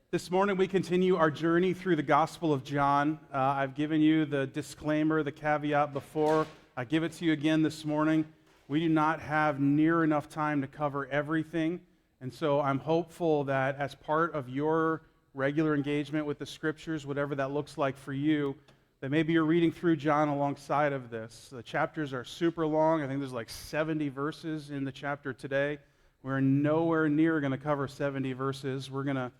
This morning we continue our journey through the Gospel of John. I've given you the disclaimer, the caveat before. I give it to you again this morning. We do not have near enough time to cover everything, and so I'm hopeful that as part of your regular engagement with the Scriptures, whatever that looks like for you, that maybe you're reading through John alongside of this. The chapters are super long. I think there's like 70 verses in the chapter today. We're nowhere near going to cover 70 verses. We're going to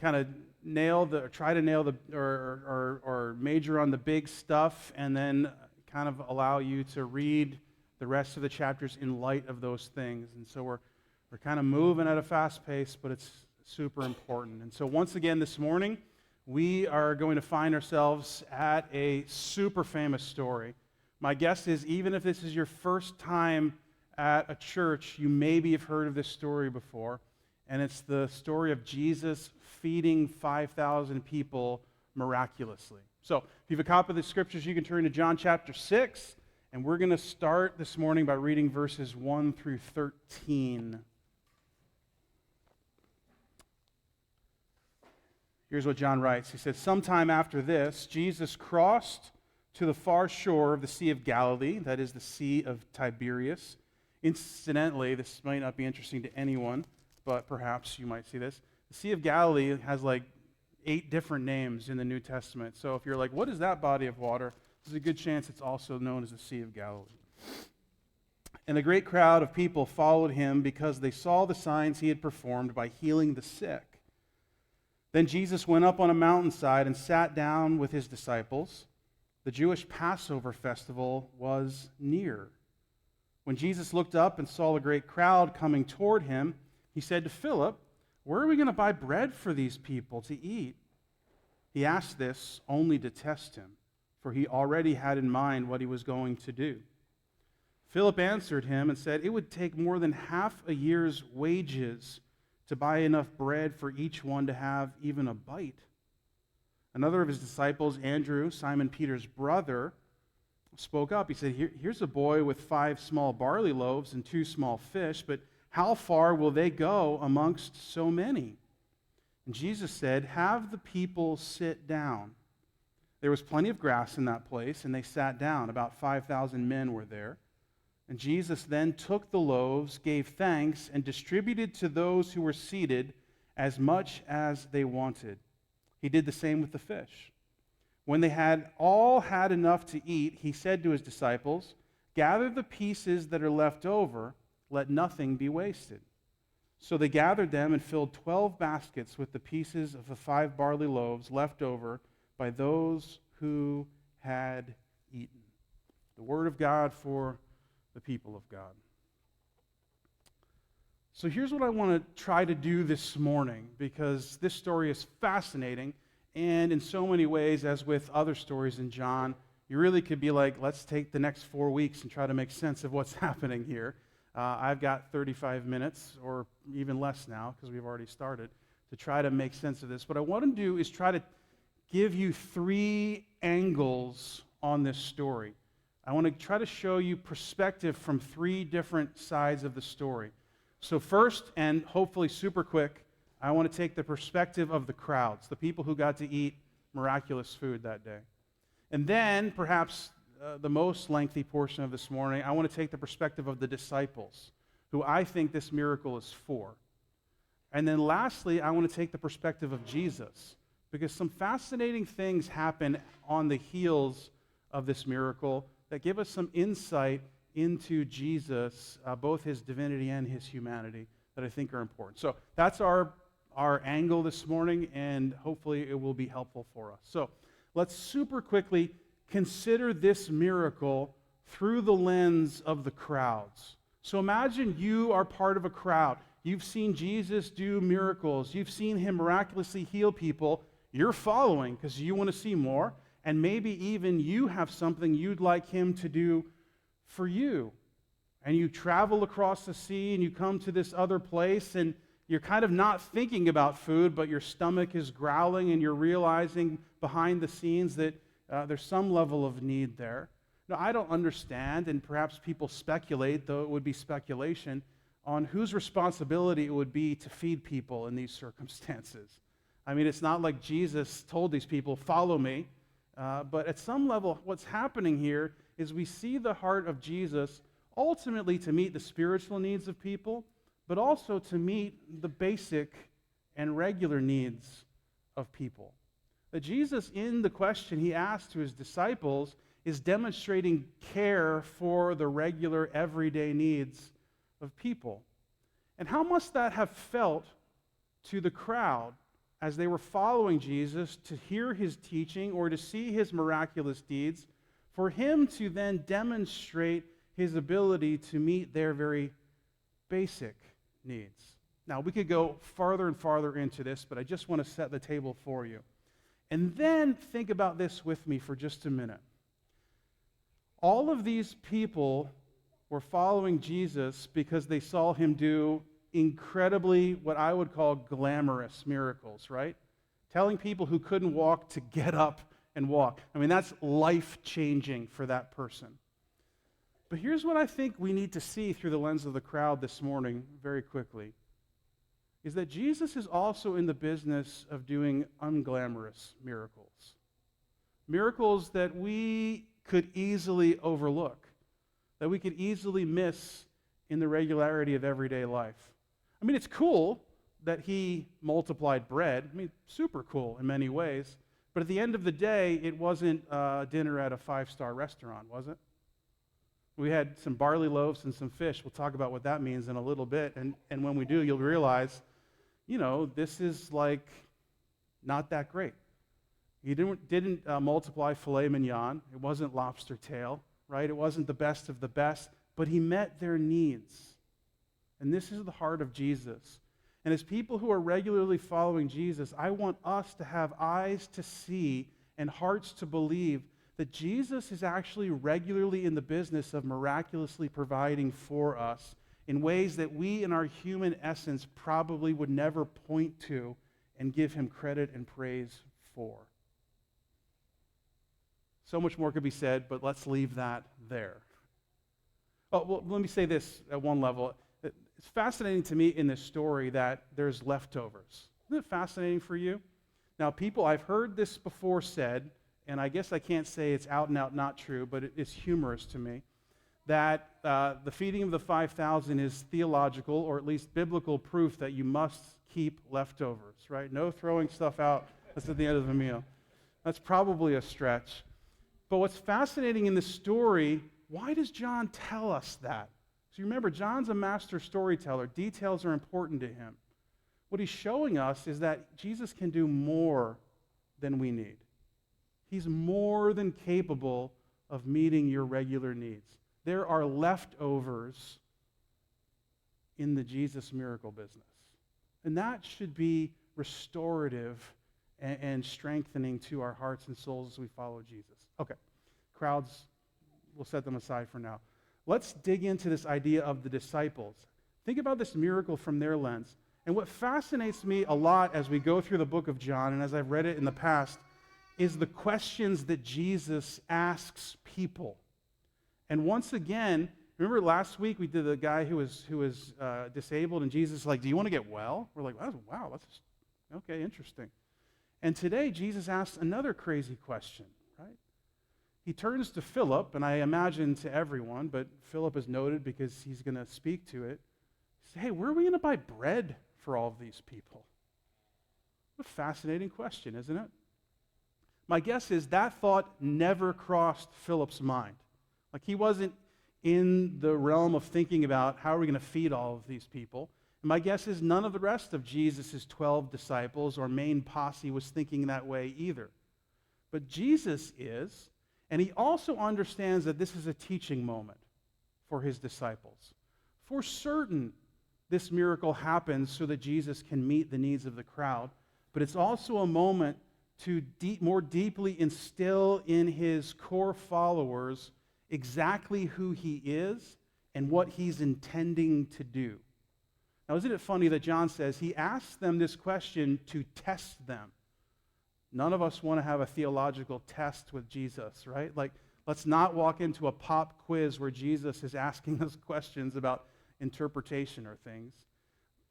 kind of try to nail the, or major on the big stuff, and then kind of allow you to read the rest of the chapters in light of those things. And so we're kind of moving at a fast pace, but it's super important. And so once again this morning, we are going to find ourselves at a super famous story. My guess is even if this is your first time at a church, you maybe have heard of this story before. And it's the story of Jesus feeding 5,000 people miraculously. So if you have a copy of the Scriptures, you can turn to John chapter 6. And we're going to start this morning by reading verses 1 through 13. Here's what John writes. He said, "Sometime after this, Jesus crossed to the far shore of the Sea of Galilee, that is the Sea of Tiberias." Incidentally, this might not be interesting to anyone, but perhaps you might see this. The Sea of Galilee has like 8 different names in the New Testament. So if you're like, what is that body of water? There's a good chance it's also known as the Sea of Galilee. And a great crowd of people followed him because they saw the signs he had performed by healing the sick. Then Jesus went up on a mountainside and sat down with his disciples. The Jewish Passover festival was near. When Jesus looked up and saw a great crowd coming toward him, he said to Philip, "Where are we going to buy bread for these people to eat?" He asked this only to test him, for he already had in mind what he was going to do. Philip answered him and said, "It would take more than half a year's wages to buy enough bread for each one to have even a bite." Another of his disciples, Andrew, Simon Peter's brother, spoke up. He said, Here's a boy with 5 small barley loaves and 2 small fish, but how far will they go amongst so many? And Jesus said, "Have the people sit down." There was plenty of grass in that place, and they sat down. About 5,000 men were there. And Jesus then took the loaves, gave thanks, and distributed to those who were seated as much as they wanted. He did the same with the fish. When they had all had enough to eat, he said to his disciples, "Gather the pieces that are left over, let nothing be wasted." So they gathered them and filled 12 baskets with the pieces of the 5 barley loaves left over by those who had eaten. The word of God for the people of God. So here's what I want to try to do this morning, because this story is fascinating, and in so many ways, as with other stories in John, you really could be like, let's take the next 4 weeks and try to make sense of what's happening here. I've got 35 minutes, or even less now, because we've already started, to try to make sense of this. What I want to do is try to give you 3 angles on this story. I want to try to show you perspective from 3 different sides of the story. So first, and hopefully super quick, I want to take the perspective of the crowds, the people who got to eat miraculous food that day. And then, perhaps the most lengthy portion of this morning, I want to take the perspective of the disciples, who I think this miracle is for. And then lastly, I want to take the perspective of Jesus, because some fascinating things happen on the heels of this miracle that give us some insight into Jesus, both his divinity and his humanity, that I think are important. So that's our angle this morning, and hopefully it will be helpful for us. So let's super quickly consider this miracle through the lens of the crowds. So imagine you are part of a crowd. You've seen Jesus do miracles. You've seen him miraculously heal people. You're following because you want to see more. And maybe even you have something you'd like him to do for you. And you travel across the sea and you come to this other place and you're kind of not thinking about food, but your stomach is growling and you're realizing behind the scenes that there's some level of need there. Now, I don't understand, and perhaps people speculate, though it would be speculation, on whose responsibility it would be to feed people in these circumstances. I mean, it's not like Jesus told these people, follow me. But at some level, what's happening here is we see the heart of Jesus ultimately to meet the spiritual needs of people, but also to meet the basic and regular needs of people. That Jesus, in the question he asked to his disciples, is demonstrating care for the regular, everyday needs of people. And how must that have felt to the crowd as they were following Jesus to hear his teaching or to see his miraculous deeds, for him to then demonstrate his ability to meet their very basic needs? Now, we could go farther and farther into this, but I just want to set the table for you. And then think about this with me for just a minute. All of these people were following Jesus because they saw him do incredibly, what I would call glamorous miracles, right? Telling people who couldn't walk to get up and walk. I mean, that's life-changing for that person. But here's what I think we need to see through the lens of the crowd this morning very quickly, is that Jesus is also in the business of doing unglamorous miracles. Miracles that we could easily overlook, that we could easily miss in the regularity of everyday life. I mean, it's cool that he multiplied bread. I mean, super cool in many ways. But at the end of the day, it wasn't dinner at a five-star restaurant, was it? We had some barley loaves and some fish. We'll talk about what that means in a little bit. And when we do, you'll realize, this is like not that great. He didn't multiply filet mignon. It wasn't lobster tail, right? It wasn't the best of the best, but he met their needs. And this is the heart of Jesus. And as people who are regularly following Jesus, I want us to have eyes to see and hearts to believe that Jesus is actually regularly in the business of miraculously providing for us in ways that we in our human essence probably would never point to and give him credit and praise for. So much more could be said, but let's leave that there. Oh, well, let me say this at one level. It's fascinating to me in this story that there's leftovers. Isn't it fascinating for you? Now, people, I've heard this before said, and I guess I can't say it's out and out not true, but it's humorous to me, that the feeding of the 5,000 is theological, or at least biblical proof that you must keep leftovers, right? No throwing stuff out that's at the end of the meal. That's probably a stretch. But what's fascinating in this story, why does John tell us that? So remember, John's a master storyteller. Details are important to him. What he's showing us is that Jesus can do more than we need. He's more than capable of meeting your regular needs. There are leftovers in the Jesus miracle business. And that should be restorative and strengthening to our hearts and souls as we follow Jesus. Okay, crowds, we'll set them aside for now. Let's dig into this idea of the disciples. Think about this miracle from their lens. And what fascinates me a lot as we go through the book of John, and as I've read it in the past, is the questions that Jesus asks people. And once again, remember last week we did the guy who was disabled, and Jesus is like, do you want to get well? We're like, wow, that's okay, interesting. And today Jesus asks another crazy question, right? He turns to Philip, and I imagine to everyone, but Philip is noted because he's going to speak to it. He says, hey, where are we going to buy bread for all of these people? What a fascinating question, isn't it? My guess is that thought never crossed Philip's mind. Like he wasn't in the realm of thinking about how are we going to feed all of these people. And my guess is none of the rest of Jesus' 12 disciples or main posse was thinking that way either. But Jesus is, and he also understands that this is a teaching moment for his disciples. For certain, this miracle happens so that Jesus can meet the needs of the crowd, but it's also a moment to more deeply instill in his core followers exactly who he is and what he's intending to do. Now, isn't it funny that John says he asks them this question to test them? None of us want to have a theological test with Jesus, right? Like, let's not walk into a pop quiz where Jesus is asking us questions about interpretation or things.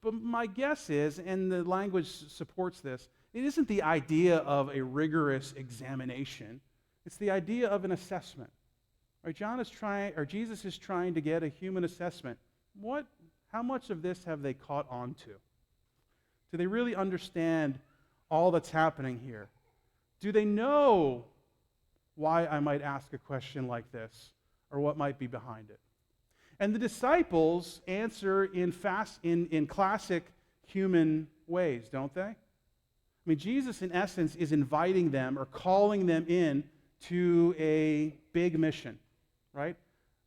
But my guess is, and the language supports this, it isn't the idea of a rigorous examination. It's the idea of an assessment. Right? Jesus is trying to get a human assessment. How much of this have they caught on to? Do they really understand all that's happening here? Do they know why I might ask a question like this, or what might be behind it? And the disciples answer in classic human ways, don't they? I mean, Jesus, in essence, is inviting them or calling them in to a big mission, right?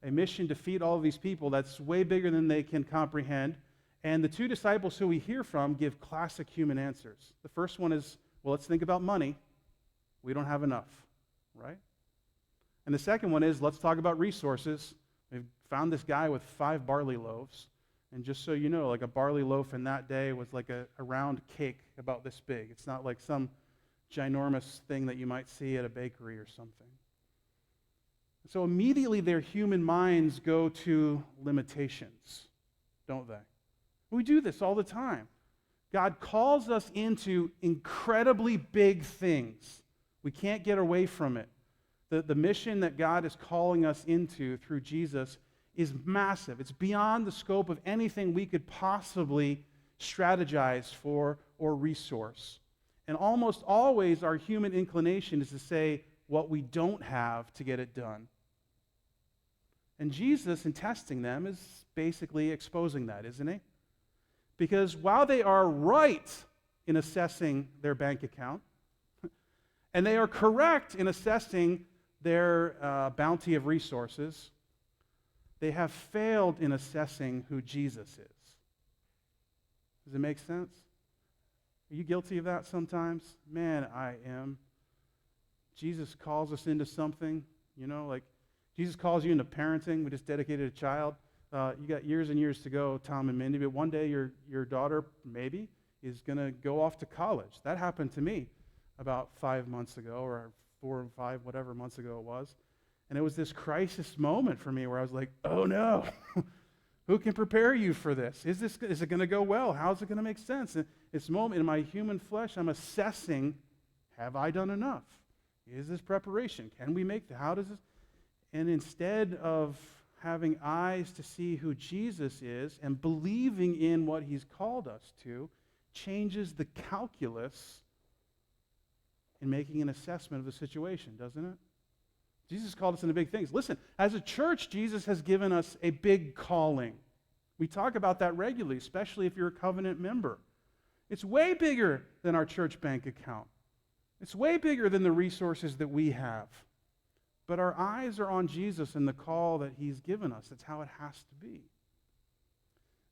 A mission to feed all of these people that's way bigger than they can comprehend. And the two disciples who we hear from give classic human answers. The first one is, well, let's think about money. We don't have enough, right? And the second one is, let's talk about resources. We've found this guy with 5 barley loaves. And just so you know, like a barley loaf in that day was like a round cake about this big. It's not like some ginormous thing that you might see at a bakery or something. So immediately their human minds go to limitations, don't they? We do this all the time. God calls us into incredibly big things. We can't get away from it. The mission that God is calling us into through Jesus is massive. It's beyond the scope of anything we could possibly strategize for or resource. And almost always our human inclination is to say what we don't have to get it done. And Jesus, in testing them, is basically exposing that, isn't he? Because while they are right in assessing their bank account, and they are correct in assessing their bounty of resources, they have failed in assessing who Jesus is. Does it make sense? Are you guilty of that sometimes? Man, I am. Jesus calls us into something, like Jesus calls you into parenting. We just dedicated a child. You got years and years to go, Tom and Mindy, but one day your daughter, maybe, is going to go off to college. That happened to me about 5 months ago, or 4 or 5, whatever months ago it was. And it was this crisis moment for me where I was like, oh no, who can prepare you for this? Is it going to go well? How's it going to make sense? And this moment in my human flesh, I'm assessing, have I done enough? Is this preparation? Can we make how does this? And instead of having eyes to see who Jesus is and believing in what he's called us to, changes the calculus in making an assessment of the situation, doesn't it? Jesus called us into big things. Listen, as a church, Jesus has given us a big calling. We talk about that regularly, especially if you're a covenant member. It's way bigger than our church bank account. It's way bigger than the resources that we have. But our eyes are on Jesus and the call that he's given us. That's how it has to be.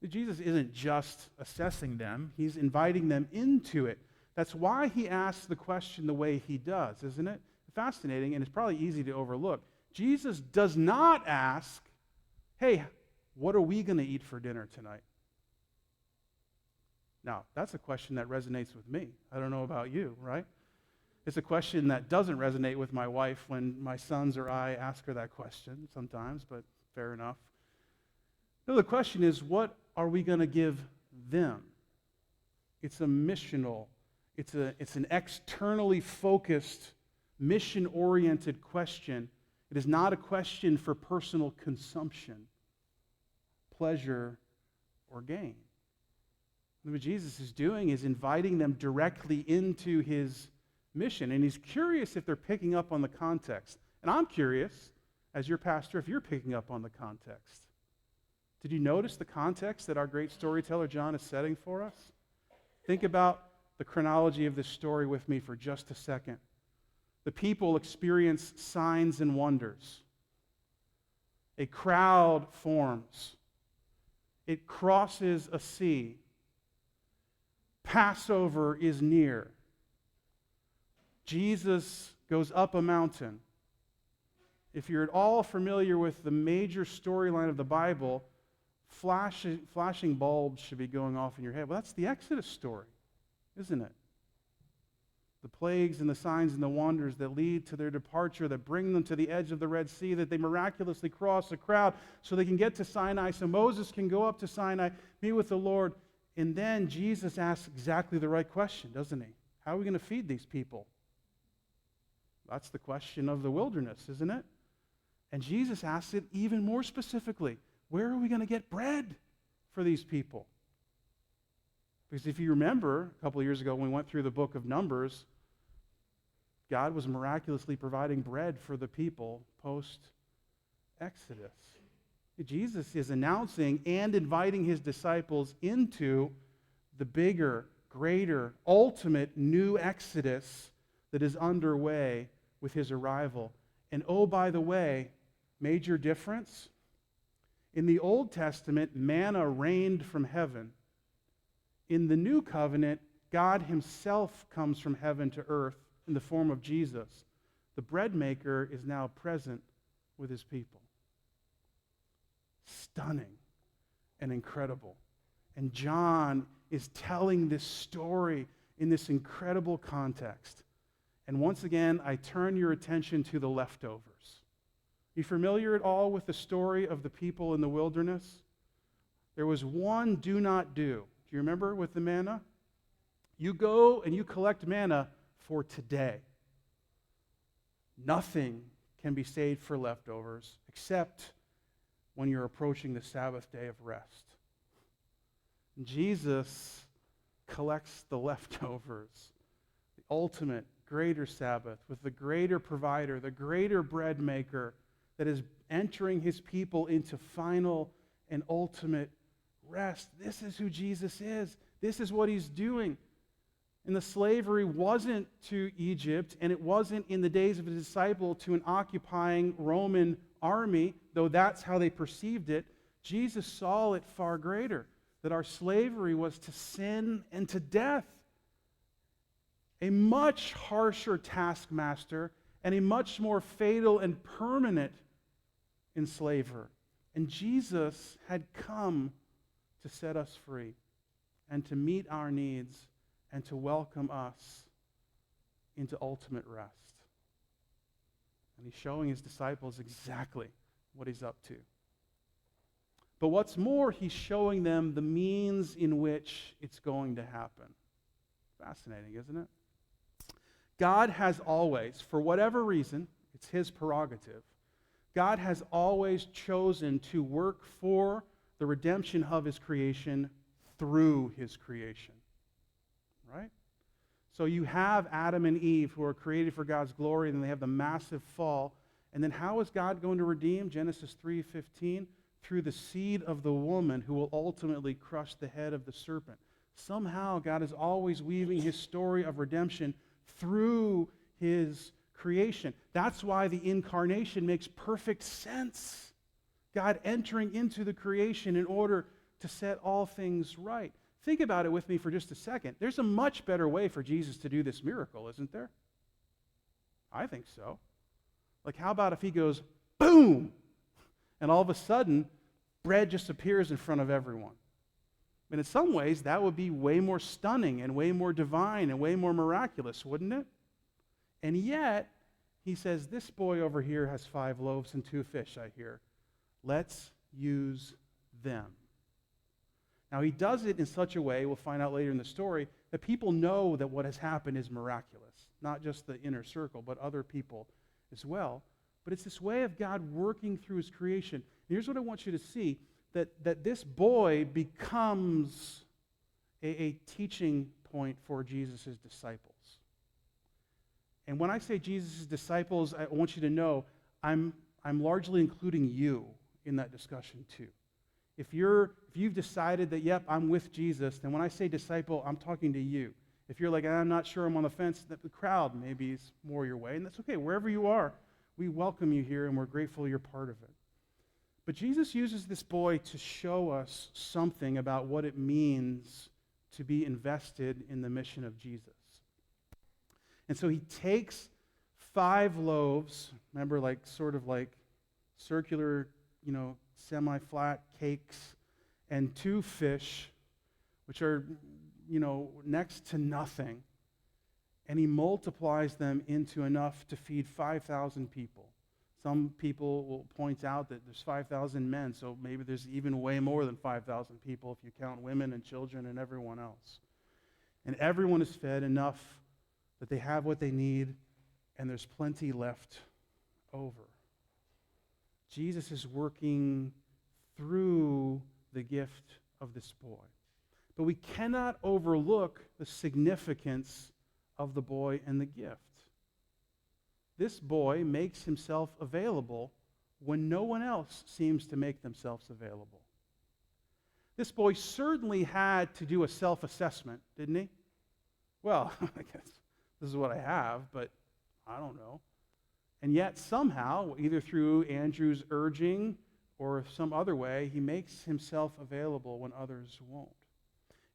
Jesus isn't just assessing them. He's inviting them into it. That's why he asks the question the way he does, isn't it? Fascinating, and it's probably easy to overlook. Jesus does not ask, hey, what are we going to eat for dinner tonight? Now, that's a question that resonates with me. I don't know about you, right? It's a question that doesn't resonate with my wife when my sons or I ask her that question sometimes, but fair enough. No, the question is, what are we going to give them? It's a missional, it's an externally focused, mission-oriented question. It is not a question for personal consumption, pleasure, or gain. And what Jesus is doing is inviting them directly into his mission, and he's curious if they're picking up on the context. And I'm curious, as your pastor, if you're picking up on the context. Did you notice the context that our great storyteller John is setting for us? Think about the chronology of this story with me for just a second. The people experience signs and wonders. A crowd forms. It crosses a sea. Passover is near. Jesus goes up a mountain. If you're at all familiar with the major storyline of the Bible, flashing bulbs should be going off in your head. Well, that's the Exodus story, isn't it? The plagues and the signs and the wonders that lead to their departure, that bring them to the edge of the Red Sea, that they miraculously cross a crowd so they can get to Sinai, so Moses can go up to Sinai, meet with the Lord. And then Jesus asks exactly the right question, doesn't he? How are we going to feed these people? That's the question of the wilderness, isn't it? And Jesus asks it even more specifically. Where are we going to get bread for these people? Because if you remember, a couple of years ago when we went through the book of Numbers, God was miraculously providing bread for the people post-Exodus. Jesus is announcing and inviting his disciples into the bigger, greater, ultimate new Exodus that is underway with his arrival. And oh, by the way, major difference. In the Old Testament, manna rained from heaven. In the New Covenant, God himself comes from heaven to earth in the form of Jesus. The bread maker is now present with his people. Stunning and incredible. And John is telling this story in this incredible context. And once again, I turn your attention to the leftovers. You familiar at all with the story of the people in the wilderness? There was one do not do. Do you remember with the manna? You go and you collect manna for today. Nothing can be saved for leftovers except when you're approaching the Sabbath day of rest. Jesus collects the leftovers, the ultimate greater Sabbath with the greater provider, the greater bread maker that is entering his people into final and ultimate rest. This is who Jesus is. This is what he's doing. And the slavery wasn't to Egypt, and it wasn't in the days of his disciple to an occupying Roman army, though that's how they perceived it. Jesus saw it far greater, that our slavery was to sin and to death. A much harsher taskmaster and a much more fatal and permanent enslaver. And Jesus had come to set us free and to meet our needs and to welcome us into ultimate rest. And he's showing his disciples exactly what he's up to. But what's more, he's showing them the means in which it's going to happen. Fascinating, isn't it? God has always, for whatever reason, it's his prerogative, God has always chosen to work for the redemption of his creation through his creation. Right? So you have Adam and Eve who are created for God's glory, and then they have the massive fall. And then how is God going to redeem? Genesis 3:15, through the seed of the woman who will ultimately crush the head of the serpent. Somehow God is always weaving his story of redemption through his creation. That's why the incarnation makes perfect sense. God entering into the creation in order to set all things right. Think about it with me for just a second. There's a much better way for Jesus to do this miracle, isn't there? I think so. Like, how about if he goes, boom, and all of a sudden, bread just appears in front of everyone? And in some ways, that would be way more stunning and way more divine and way more miraculous, wouldn't it? And yet, he says, this boy over here has 5 loaves and 2 fish, I hear. Let's use them. Now, he does it in such a way, we'll find out later in the story, that people know that what has happened is miraculous. Not just the inner circle, but other people as well. But it's this way of God working through his creation. And here's what I want you to see, that this boy becomes a teaching point for Jesus' disciples. And when I say Jesus' disciples, I want you to know I'm largely including you in that discussion too. If you've decided that, yep, I'm with Jesus, then when I say disciple, I'm talking to you. If you're like, I'm not sure, I'm on the fence, that the crowd maybe is more your way, and that's okay. Wherever you are, we welcome you here, and we're grateful you're part of it. But Jesus uses this boy to show us something about what it means to be invested in the mission of Jesus. And so he takes 5 loaves, remember, sort of like circular, semi-flat cakes, and 2 fish, which are, next to nothing. And he multiplies them into enough to feed 5,000 people. Some people will point out that there's 5,000 men, so maybe there's even way more than 5,000 people if you count women and children and everyone else. And everyone is fed enough that they have what they need, and there's plenty left over. Jesus is working through the gift of this boy. But we cannot overlook the significance of the boy and the gift. This boy makes himself available when no one else seems to make themselves available. This boy certainly had to do a self-assessment, didn't he? Well, I guess this is what I have, but I don't know. And yet somehow, either through Andrew's urging or some other way, he makes himself available when others won't.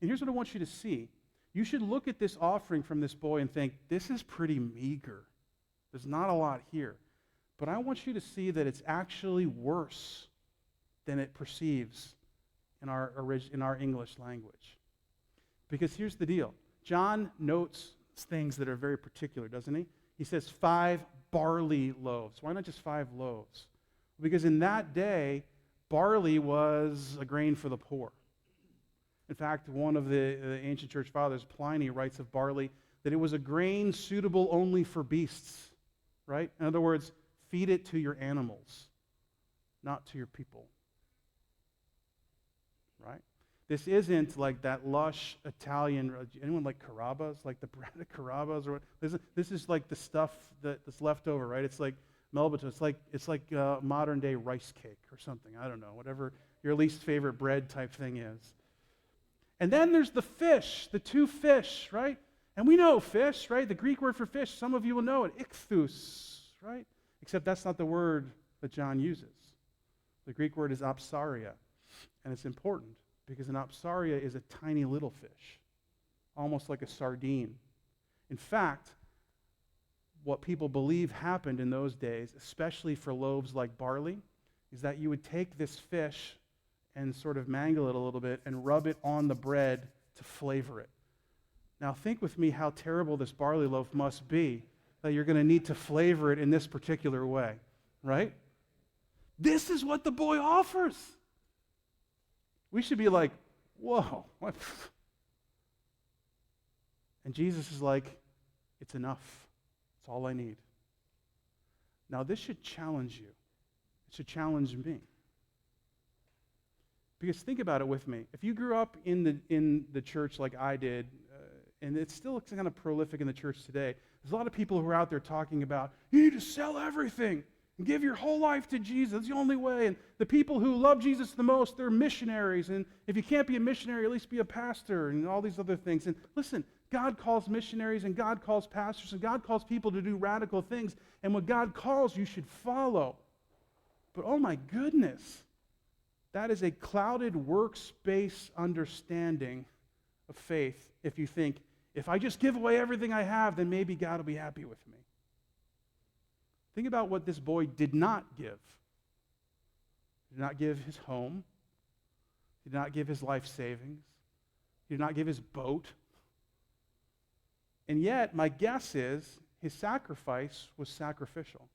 And here's what I want you to see. You should look at this offering from this boy and think, this is pretty meager. There's not a lot here. But I want you to see that it's actually worse than it perceives in our English language. Because here's the deal. John notes things that are very particular, doesn't he? He says 5 barley loaves. Why not just 5 loaves? Because in that day, barley was a grain for the poor. In fact, one of the ancient church fathers, Pliny, writes of barley that it was a grain suitable only for beasts, right? In other words, feed it to your animals, not to your people, right? This isn't like that lush Italian, anyone like Carrabba's, like the bread of Carrabba's? Or this is like the stuff that's left over, right? It's like Melbato. It's like modern day rice cake or something. I don't know, whatever your least favorite bread type thing is. And then there's the fish, the 2 fish, right? And we know fish, right? The Greek word for fish, some of you will know it, ichthus, right? Except that's not the word that John uses. The Greek word is opsaria, and it's important because an opsaria is a tiny little fish, almost like a sardine. In fact, what people believe happened in those days, especially for loaves like barley, is that you would take this fish and sort of mangle it a little bit and rub it on the bread to flavor it. Now think with me how terrible this barley loaf must be, that you're going to need to flavor it in this particular way, right? This is what the boy offers. We should be like, whoa, what? And Jesus is like, it's enough. It's all I need. Now this should challenge you. It should challenge me. Because think about it with me. If you grew up in the church like I did, and it's still kind of prolific in the church today, there's a lot of people who are out there talking about, you need to sell everything and give your whole life to Jesus. It's the only way. And the people who love Jesus the most, they're missionaries. And if you can't be a missionary, at least be a pastor and all these other things. And listen, God calls missionaries and God calls pastors and God calls people to do radical things. And what God calls, you should follow. But oh my goodness, that is a clouded works-based understanding of faith if you think, if I just give away everything I have, then maybe God will be happy with me. Think about what this boy did not give. He did not give his home. He did not give his life savings. He did not give his boat. And yet, my guess is his sacrifice was sacrificial.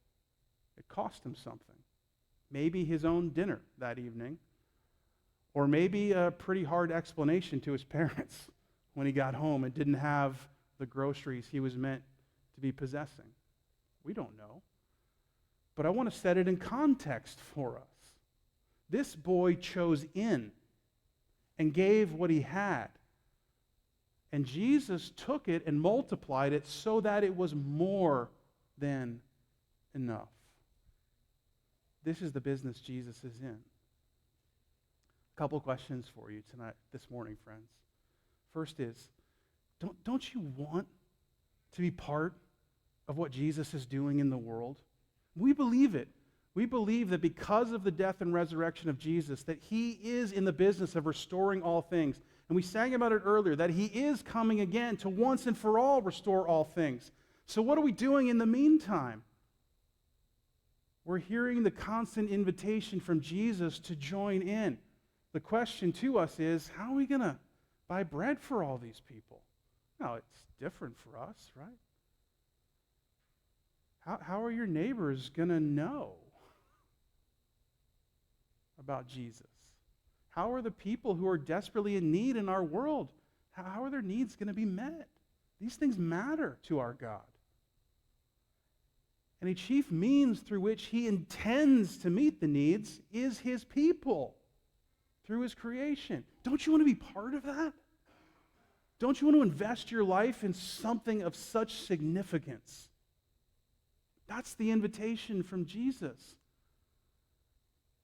It cost him something. Maybe his own dinner that evening, or maybe a pretty hard explanation to his parents when he got home and didn't have the groceries he was meant to be possessing. We don't know. But I want to set it in context for us. This boy chose in and gave what he had. And Jesus took it and multiplied it so that it was more than enough. This is the business Jesus is in. A couple questions for you this morning, friends. First is, don't you want to be part of what Jesus is doing in the world? We believe it. We believe that because of the death and resurrection of Jesus, that he is in the business of restoring all things. And we sang about it earlier, that he is coming again to once and for all restore all things. So what are we doing in the meantime? We're hearing the constant invitation from Jesus to join in. The question to us is, how are we going to buy bread for all these people? Now, it's different for us, right? How are your neighbors going to know about Jesus? How are the people who are desperately in need in our world, how are their needs going to be met? These things matter to our God. And a chief means through which he intends to meet the needs is his people through his creation. Don't you want to be part of that? Don't you want to invest your life in something of such significance? That's the invitation from Jesus.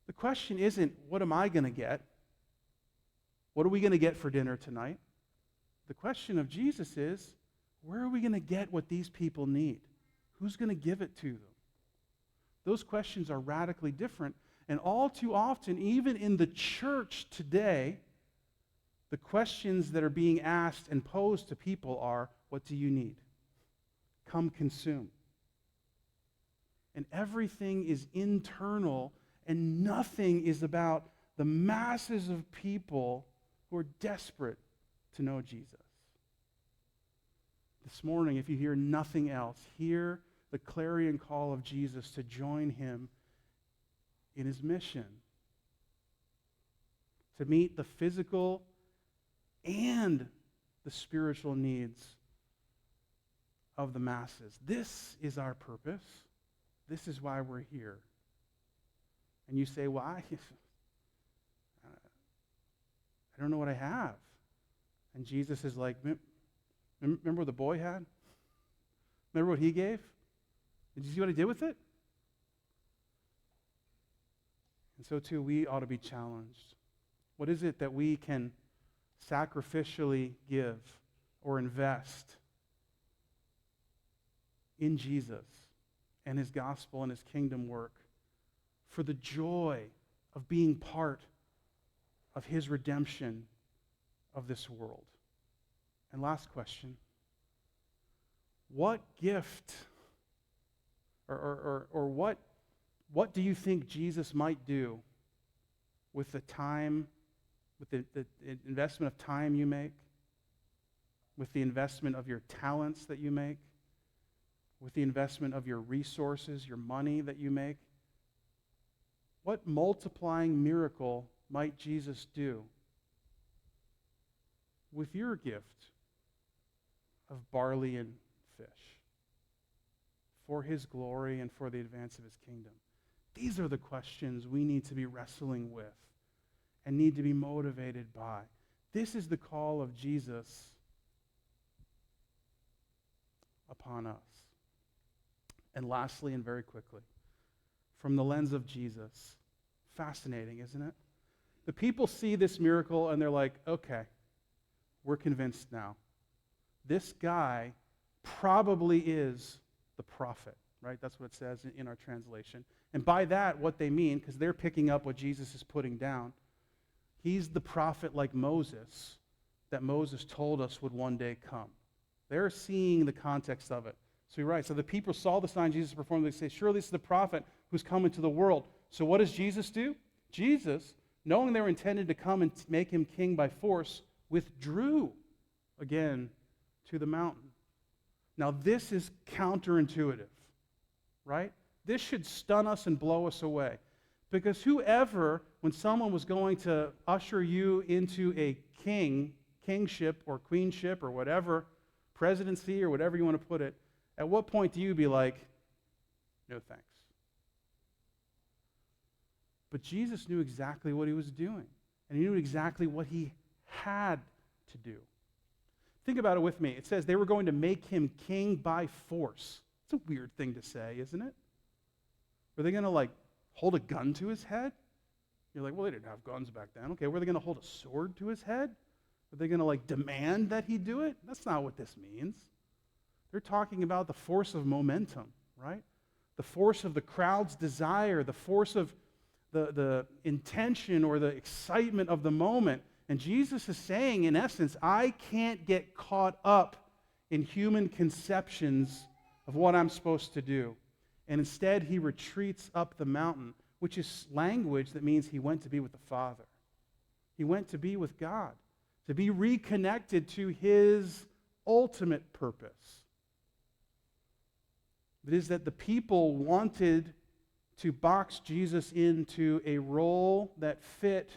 The question isn't, what am I going to get? What are we going to get for dinner tonight? The question of Jesus is, where are we going to get what these people need? Who's going to give it to them? Those questions are radically different. And all too often, even in the church today, the questions that are being asked and posed to people are, what do you need? Come consume. And everything is internal, and nothing is about the masses of people who are desperate to know Jesus. This morning, if you hear nothing else, hear the clarion call of Jesus to join him in his mission, to meet the physical and the spiritual needs of the masses. This is our purpose. This is why we're here. And you say, well, I don't know what I have. And Jesus is like, remember what the boy had? Remember what he gave? Did you see what he did with it? And so too, we ought to be challenged. What is it that we can sacrificially give or invest in Jesus and his gospel and his kingdom work for the joy of being part of his redemption of this world? And last question, what gift or what do you think Jesus might do with the time, with the investment of time you make, with the investment of your talents that you make, with the investment of your resources, your money that you make? What multiplying miracle might Jesus do with your gift of barley and fish for his glory and for the advance of his kingdom? These are the questions we need to be wrestling with and need to be motivated by. This is the call of Jesus upon us. And lastly, and very quickly, from the lens of Jesus, fascinating, isn't it? The people see this miracle and they're like, okay, we're convinced now. This guy probably is the prophet, right? That's what it says in our translation. And by that, what they mean, because they're picking up what Jesus is putting down, he's the prophet like Moses that Moses told us would one day come. They're seeing the context of it. So you're right. So the people saw the sign Jesus performed. They say, surely this is the prophet who's come into the world. So what does Jesus do? Jesus, knowing they were intended to come and make him king by force, withdrew again to the mountain. Now this is counterintuitive, right? This should stun us and blow us away. Because whoever, when someone was going to usher you into a kingship or queenship or whatever, presidency or whatever you want to put it, at what point do you be like, no thanks? But Jesus knew exactly what he was doing. And he knew exactly what he had to do. Think about it with me. It says they were going to make him king by force. It's a weird thing to say, isn't it? Were they going to hold a gun to his head? You're like, well, they didn't have guns back then. Okay, were they going to hold a sword to his head? Were they going to demand that he do it? That's not what this means. They're talking about the force of momentum, right? The force of the crowd's desire, the force of the intention or the excitement of the moment. And Jesus is saying, in essence, I can't get caught up in human conceptions of what I'm supposed to do. And instead, he retreats up the mountain, which is language that means he went to be with the Father. He went to be with God, to be reconnected to his ultimate purpose. It is that the people wanted to box Jesus into a role that fit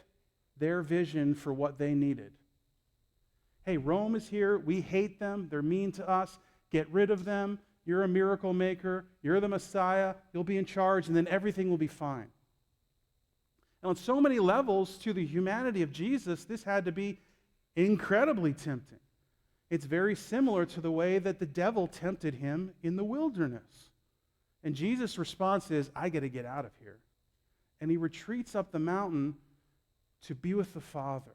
their vision for what they needed. Hey, Rome is here. We hate them. They're mean to us. Get rid of them. You're a miracle maker. You're the Messiah. You'll be in charge, and then everything will be fine. And on so many levels to the humanity of Jesus, this had to be incredibly tempting. It's very similar to the way that the devil tempted him in the wilderness. And Jesus' response is, I got to get out of here. And he retreats up the mountain to be with the Father.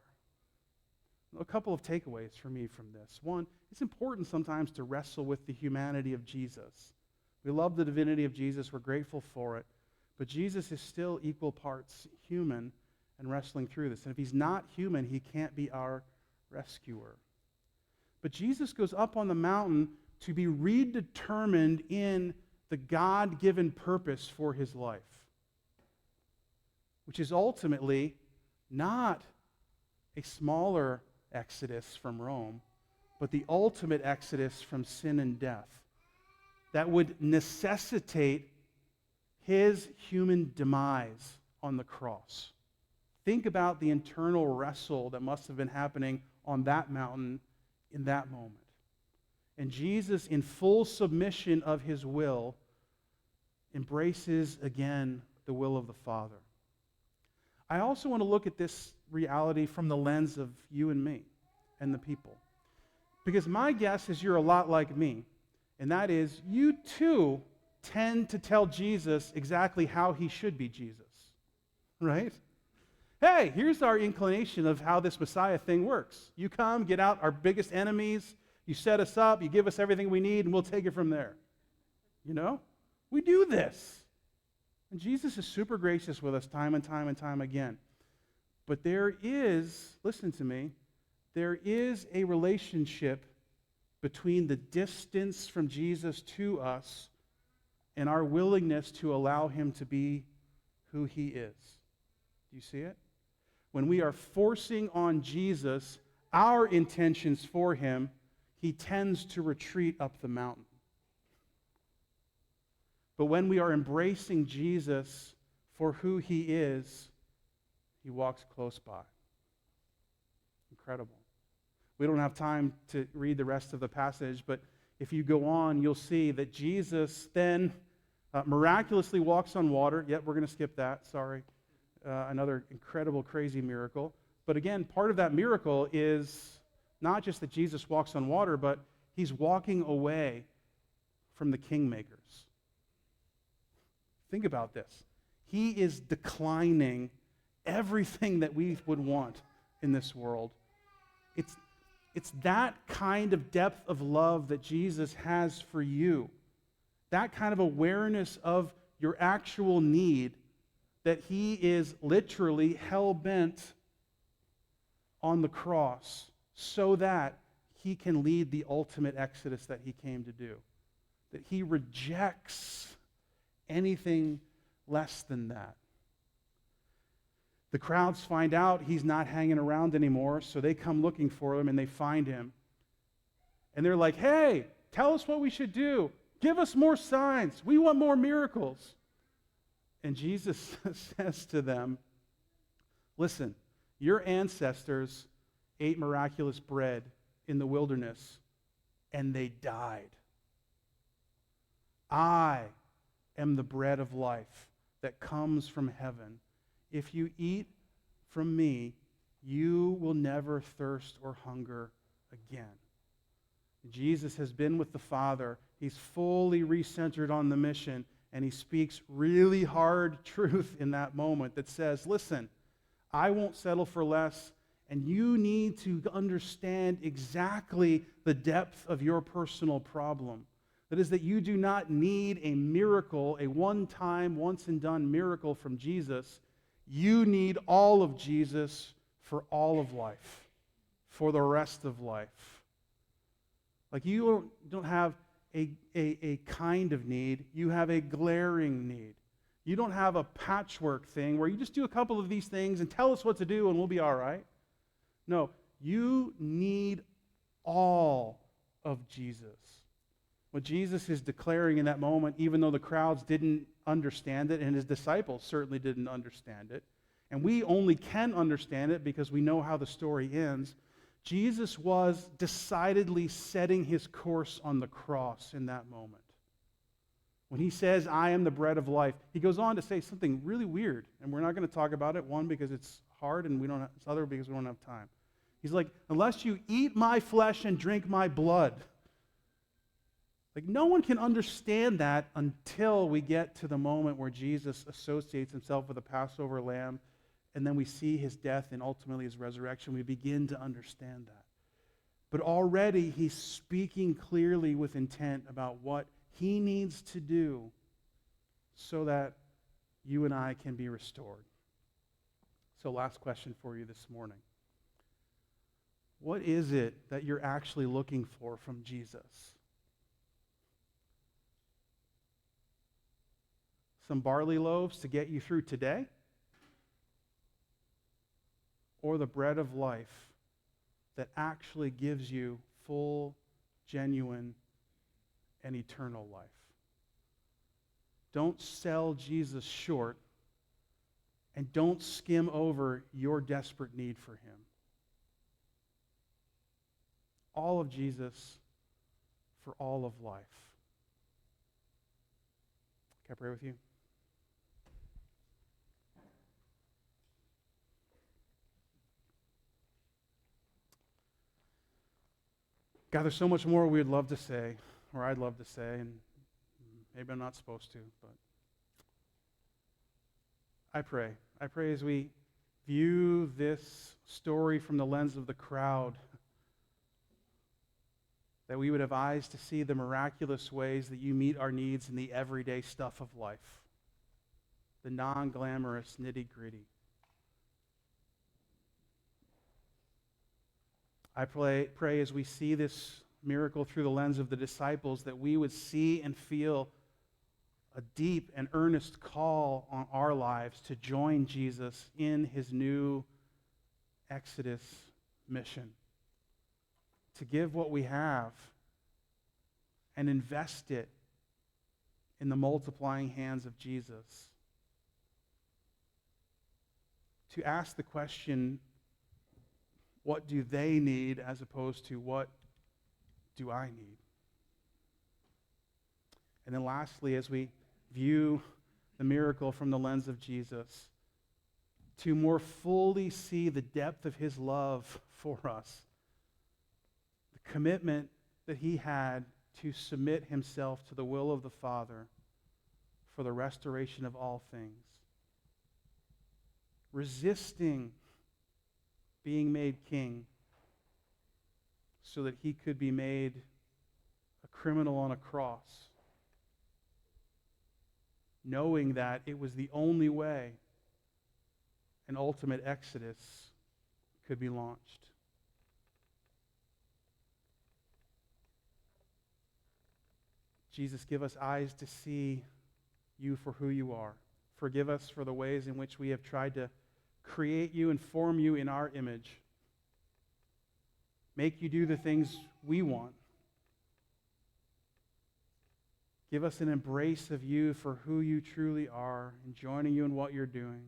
A couple of takeaways for me from this. One, it's important sometimes to wrestle with the humanity of Jesus. We love the divinity of Jesus. We're grateful for it. But Jesus is still equal parts human and wrestling through this. And if he's not human, he can't be our rescuer. But Jesus goes up on the mountain to be redetermined in the God-given purpose for his life, which is ultimately not a smaller exodus from Rome, but the ultimate exodus from sin and death that would necessitate his human demise on the cross. Think about the internal wrestle that must have been happening on that mountain in that moment. And Jesus, in full submission of his will, embraces again the will of the Father. I also want to look at this reality from the lens of you and me and the people. Because my guess is you're a lot like me, and that is you too tend to tell Jesus exactly how he should be Jesus, right? Hey, here's our inclination of how this Messiah thing works. You come, get out our biggest enemies, you set us up, you give us everything we need, and we'll take it from there. You know? We do this. And Jesus is super gracious with us time and time and time again. But there is, listen to me, there is a relationship between the distance from Jesus to us and our willingness to allow him to be who he is. Do you see it? When we are forcing on Jesus our intentions for him, he tends to retreat up the mountain. But when we are embracing Jesus for who he is, he walks close by. Incredible. We don't have time to read the rest of the passage, but if you go on, you'll see that Jesus then miraculously walks on water. Yep, we're going to skip that. Sorry. Another incredible, crazy miracle. But again, part of that miracle is not just that Jesus walks on water, but he's walking away from the kingmakers. Think about this. He is declining everything that we would want in this world. It's that kind of depth of love that Jesus has for you. That kind of awareness of your actual need that he is literally hell-bent on the cross so that he can lead the ultimate exodus that he came to do. That he rejects anything less than that. The crowds find out he's not hanging around anymore, so they come looking for him and they find him. And they're like, hey, tell us what we should do. Give us more signs. We want more miracles. And Jesus says to them, listen, your ancestors ate miraculous bread in the wilderness and they died. I am the bread of life that comes from heaven. If you eat from me, you will never thirst or hunger again. Jesus has been with the Father. He's fully recentered on the mission, and he speaks really hard truth in that moment that says, listen, I won't settle for less, and you need to understand exactly the depth of your personal problem. That is that you do not need a miracle, a one-time, once-and-done miracle from Jesus. You need all of Jesus for all of life, for the rest of life. Like you don't have a kind of need, you have a glaring need. You don't have a patchwork thing where you just do a couple of these things and tell us what to do and we'll be all right. No, you need all of Jesus. What Jesus is declaring in that moment, even though the crowds didn't understand it, and his disciples certainly didn't understand it, and we only can understand it because we know how the story ends, Jesus was decidedly setting his course on the cross in that moment. When he says, I am the bread of life, he goes on to say something really weird, and we're not going to talk about it, one, because it's hard, and it's other because we don't have time. He's like, unless you eat my flesh and drink my blood. Like, no one can understand that until we get to the moment where Jesus associates himself with a Passover lamb, and then we see his death and ultimately his resurrection. We begin to understand that. But already he's speaking clearly with intent about what he needs to do so that you and I can be restored. So last question for you this morning. What is it that you're actually looking for from Jesus? Some barley loaves to get you through today? Or the bread of life that actually gives you full, genuine, and eternal life? Don't sell Jesus short, and don't skim over your desperate need for him. All of Jesus for all of life. Can I pray with you? God, there's so much more we would love to say, or I'd love to say, and maybe I'm not supposed to, but I pray as we view this story from the lens of the crowd, that we would have eyes to see the miraculous ways that you meet our needs in the everyday stuff of life, the non-glamorous nitty-gritty. I pray as we see this miracle through the lens of the disciples, that we would see and feel a deep and earnest call on our lives to join Jesus in his new Exodus mission, to give what we have and invest it in the multiplying hands of Jesus, to ask the question, what do they need, as opposed to what do I need? And then lastly, as we view the miracle from the lens of Jesus, to more fully see the depth of his love for us, the commitment that he had to submit himself to the will of the Father for the restoration of all things, resisting being made king so that he could be made a criminal on a cross, knowing that it was the only way an ultimate exodus could be launched. Jesus, give us eyes to see you for who you are. Forgive us for the ways in which we have tried to create you and form you in our image. Make you do the things we want. Give us an embrace of you for who you truly are and joining you in what you're doing.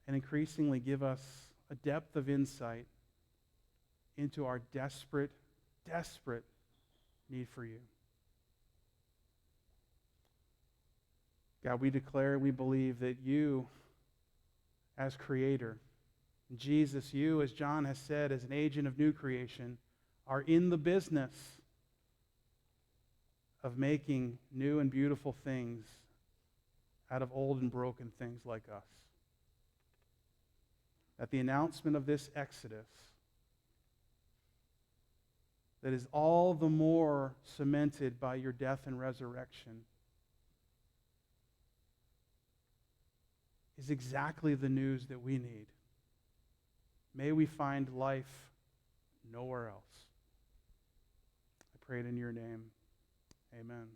And increasingly give us a depth of insight into our desperate, desperate need for you. God, we declare and we believe that you, as creator, Jesus, you, as John has said, as an agent of new creation, are in the business of making new and beautiful things out of old and broken things like us. That the announcement of this Exodus, that is all the more cemented by your death and resurrection, is exactly the news that we need. May we find life nowhere else. I pray it in your name. Amen.